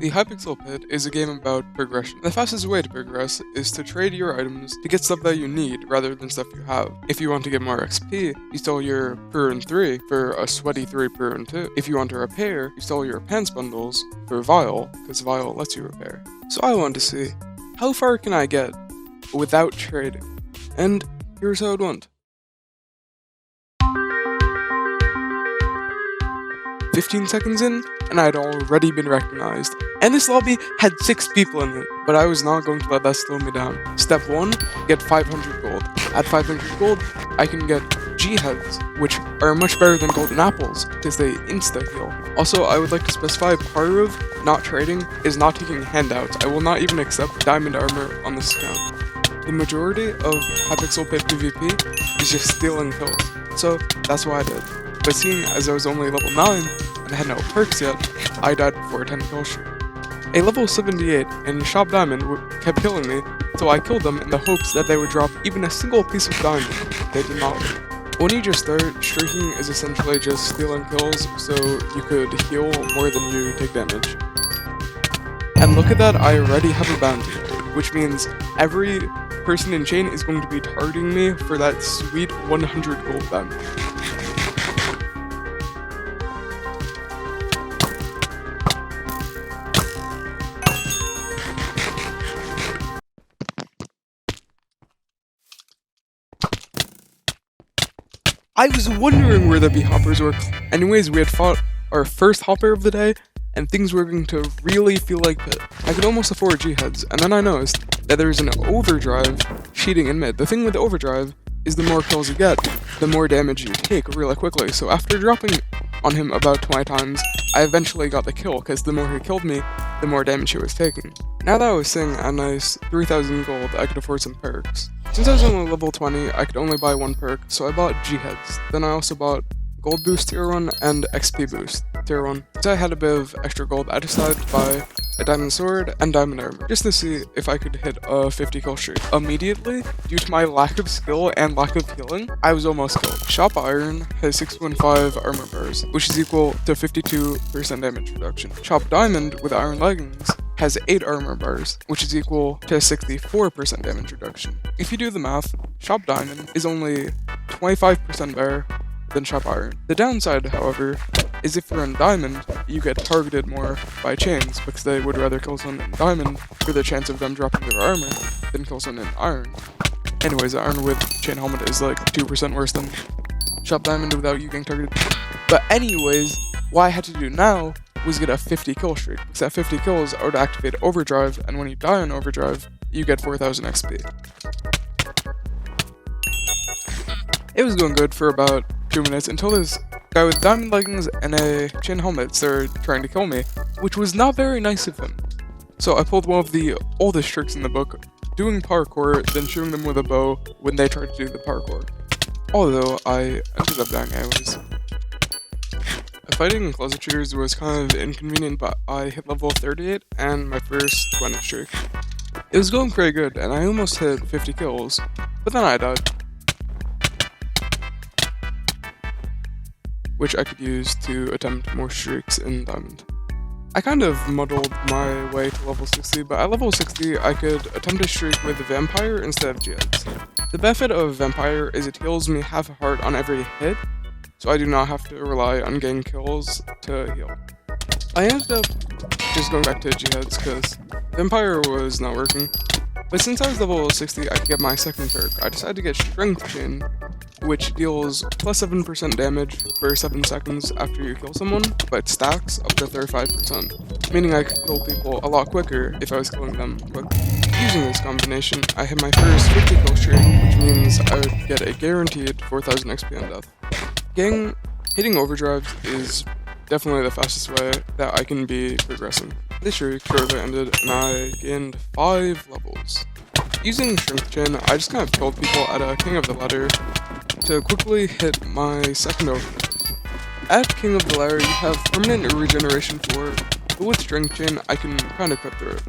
The Hypixel Pit is a game about progression. The fastest way to progress is to trade your items to get stuff that you need rather than stuff you have. If you want to get more XP, you sell your Purin 3 for a sweaty 3 Purin 2. If you want to repair, you sell your pants bundles for Vial, because Vial lets you repair. So I wanted to see, how far can I get without trading? And here's how it went. 15 seconds in, and I'd already been recognized. And this lobby had 6 people in it, but I was not going to let that slow me down. Step 1, get 500 gold. At 500 gold, I can get G-heads, which are much better than golden apples, because they insta-heal. Also, I would like to specify part of not trading is not taking handouts. I will not even accept diamond armor on this account. The majority of Hypixel Pit PvP is just stealing kills, so that's what I did. But seeing as I was only level 9, and had no perks yet, I died before a 10 kill streak. A level 78 and Shop Diamond kept killing me, so I killed them in the hopes that they would drop even a single piece of diamond. They did not. When you just start, streaking is essentially just stealing kills, so you could heal more than you take damage. And look at that, I already have a bounty, which means every person in chain is going to be targeting me for that sweet 100 gold bounty. I was wondering where the bee hoppers were. Anyways, we had fought our first hopper of the day, and things were going to really feel like Pit. I could almost afford G-heads, and then I noticed that there's an overdrive cheating in mid. The thing with the overdrive is the more kills you get, the more damage you take really quickly. So after dropping on him about 20 times, I eventually got the kill, because the more he killed me, the more damage he was taking. Now that I was sitting at a nice 3,000 gold, I could afford some perks. Since I was only level 20, I could only buy one perk, so I bought G-heads. Then I also bought Gold Boost Tier 1 and XP Boost Tier 1. Since I had a bit of extra gold, I decided to buy a Diamond Sword and Diamond Armor, just to see if I could hit a 50 kill streak. Immediately, due to my lack of skill and lack of healing, I was almost killed. Shop Iron has 615 armor bars, which is equal to 52% damage reduction. Shop Diamond with Iron Leggings has 8 armor bars, which is equal to 64% damage reduction. If you do the math, Shop Diamond is only 25% better than Shop Iron. The downside, however, is if you're in Diamond, you get targeted more by chains, because they would rather kill someone in Diamond for the chance of them dropping their armor than kill someone in Iron. Anyways, Iron with chain helmet is like 2% worse than Shop Diamond without you getting targeted. But anyways, what I had to do now was get a 50 kill streak, because at 50 kills I would activate overdrive, and when you die on overdrive, you get 4000 XP. It was going good for about 2 minutes until this guy with diamond leggings and a chain helmet started trying to kill me, which was not very nice of him. So I pulled one of the oldest tricks in the book, doing parkour, then shooting them with a bow when they tried to do the parkour. Although I ended up dying anyways. Fighting in closet shooters was kind of inconvenient, but I hit level 38 and my first 20 streak. It was going pretty good, and I almost hit 50 kills, but then I died. Which I could use to attempt more streaks in Diamond. I kind of muddled my way to level 60, but at level 60 I could attempt a streak with Vampire instead of G-heads. The benefit of Vampire is it heals me half a heart on every hit, so I do not have to rely on getting kills to heal. I ended up just going back to G-heads because Vampire was not working, but since I was level 60 I could get my second perk. I decided to get Strength Chain, which deals plus 7% damage for 7 seconds after you kill someone, but stacks up to 35%, meaning I could kill people a lot quicker if I was killing them quickly. Using this combination, I hit my first 50 kill streak, which means I would get a guaranteed 4000 XP on death. Hitting overdrives is definitely the fastest way that I can be progressing. This streak shortly ended and I gained 5 levels. Using Strength Chain, I just kind of killed people at a King of the Ladder to quickly hit my second overdrive. At King of the Ladder, you have permanent regeneration 4, but with Strength Chain, I can kind of cut through it.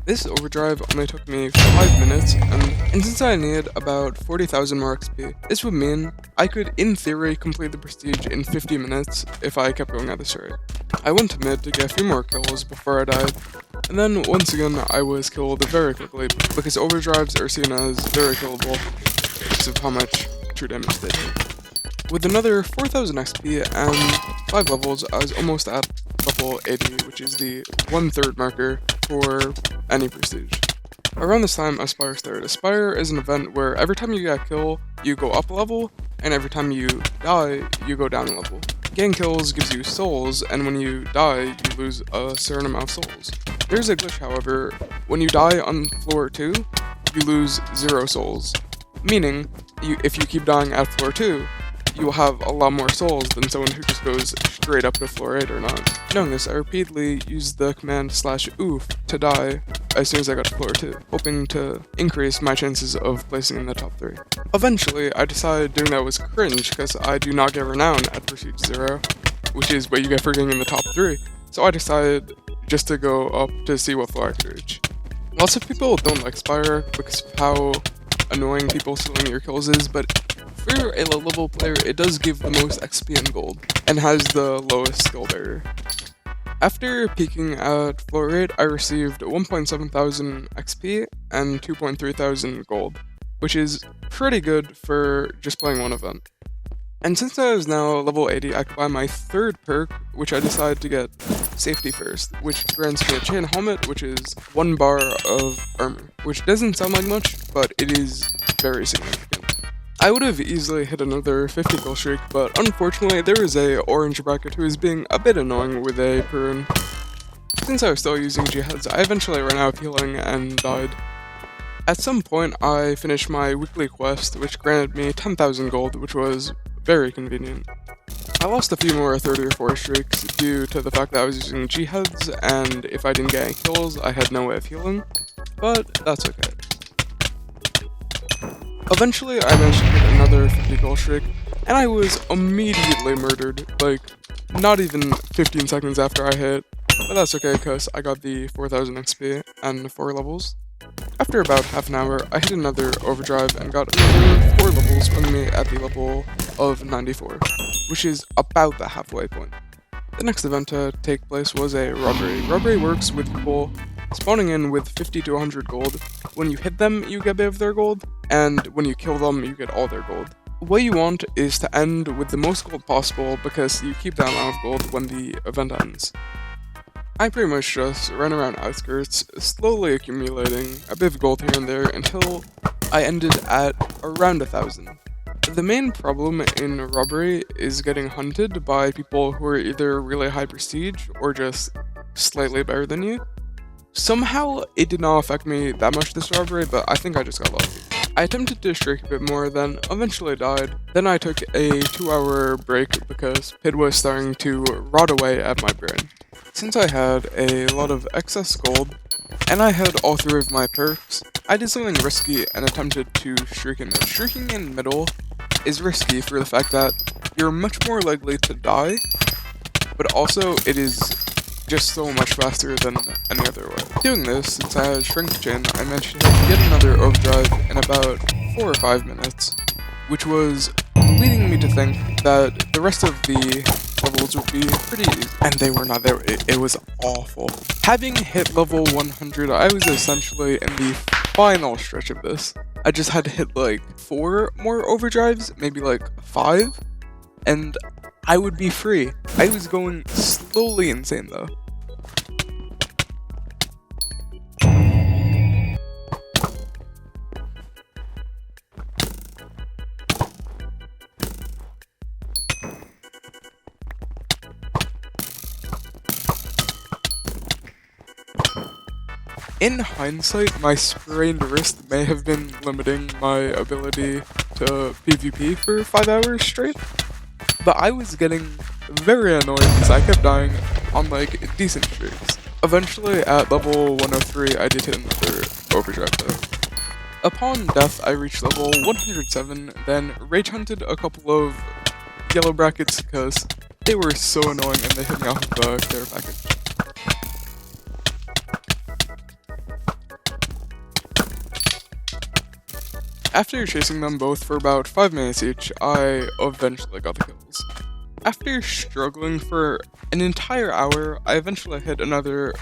This overdrive only took me 5 minutes, and since I needed about 40,000 more XP, this would mean I could, in theory, complete the prestige in 50 minutes if I kept going at this rate. I went to mid to get a few more kills before I died, and then once again I was killed very quickly because overdrives are seen as very killable because of how much true damage they do. With another 4,000 XP and 5 levels, I was almost at level 80, which is the 1/3 marker for any prestige. Around this time, Aspire started. Aspire is an event where every time you get a kill, you go up a level, and every time you die, you go down a level. Getting kills gives you souls, and when you die, you lose a certain amount of souls. There's a glitch, however. When you die on floor 2, you lose 0 souls. Meaning, if you keep dying at floor 2, you will have a lot more souls than someone who just goes straight up to floor 8 or not. Knowing this, I repeatedly used the command /oof to die as soon as I got to floor 2, hoping to increase my chances of placing in the top 3. Eventually, I decided doing that was cringe because I do not get renown at Prestige 0, which is what you get for getting in the top 3, so I decided just to go up to see what floor I could reach. Lots of people don't like Spire because of how annoying people stealing your kills is, but for a low-level player, it does give the most XP and gold, and has the lowest skill barrier. After peaking at floor 8, I received 1,700 XP and 2,300 gold, which is pretty good for just playing one event. And since I was now level 80, I could buy my 3rd perk, which I decided to get Safety First, which grants me a chain helmet, which is 1 bar of armor, which doesn't sound like much, but it is very significant. I would have easily hit another 50 kill streak, but unfortunately there is a orange bracket who is being a bit annoying with a Perun. Since I was still using G-heads, I eventually ran out of healing and died. At some point I finished my weekly quest, which granted me 10,000 gold, which was very convenient. I lost a few more 30 or 40 streaks due to the fact that I was using G-heads, and if I didn't get any kills, I had no way of healing, but that's okay. Eventually, I managed to get another 50 kill streak, and I was immediately murdered, like, not even 15 seconds after I hit, but that's okay because I got the 4,000 XP and 4 levels. After about half an hour, I hit another overdrive and got another 4 levels, putting me at the level of 94, which is about the halfway point. The next event to take place was a robbery. Robbery works with people spawning in with 50 to 100 gold. When you hit them, you get a bit of their gold, and when you kill them, you get all their gold. What you want is to end with the most gold possible because you keep that amount of gold when the event ends. I pretty much just ran around outskirts, slowly accumulating a bit of gold here and there until I ended at around 1,000. The main problem in robbery is getting hunted by people who are either really high prestige or just slightly better than you. Somehow, it did not affect me that much this robbery, but I think I just got lucky. I attempted to streak a bit more, then eventually died. Then I took a 2-hour break because Pit was starting to rot away at my brain. Since I had a lot of excess gold, and I had all 3 of my perks, I did something risky and attempted to streak in middle. Streaking in middle is risky for the fact that you're much more likely to die, but also it is just so much faster than any other way. Doing this, since I had Shrink Chain, I managed to hit yet another overdrive in about 4 or 5 minutes, which was leading me to think that the rest of the levels would be pretty easy, and they were not. It was awful. Having hit level 100, I was essentially in the final stretch of this. I just had to hit like 4 more overdrives, maybe like 5, and I would be free. I was going slowly insane though. In hindsight, my sprained wrist may have been limiting my ability to PvP for 5 hours straight, but I was getting very annoyed because I kept dying on like decent streaks. Eventually, at level 103, I did hit another overdrive though. Upon death, I reached level 107, then rage hunted a couple of yellow brackets because they were so annoying and they hit me off of the care package. After chasing them both for about 5 minutes each, I eventually got the kills. After struggling for an entire hour, I eventually hit another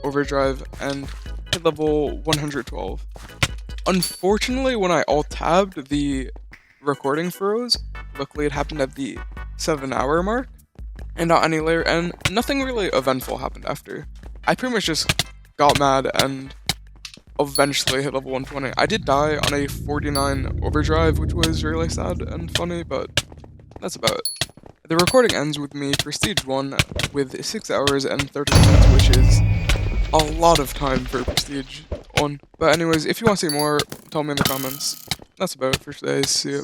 overdrive and hit level 112. Unfortunately, when I alt-tabbed, the recording froze. Luckily, it happened at the 7-hour mark, and not any later, and nothing really eventful happened after. I pretty much just got mad and eventually hit level 120. I did die on a 49 overdrive, which was really sad and funny, but that's about it. The recording ends with me Prestige 1 with 6 hours and 30 minutes, which is a lot of time for Prestige 1. But anyways, if you want to see more, tell me in the comments. That's about it for today. See ya.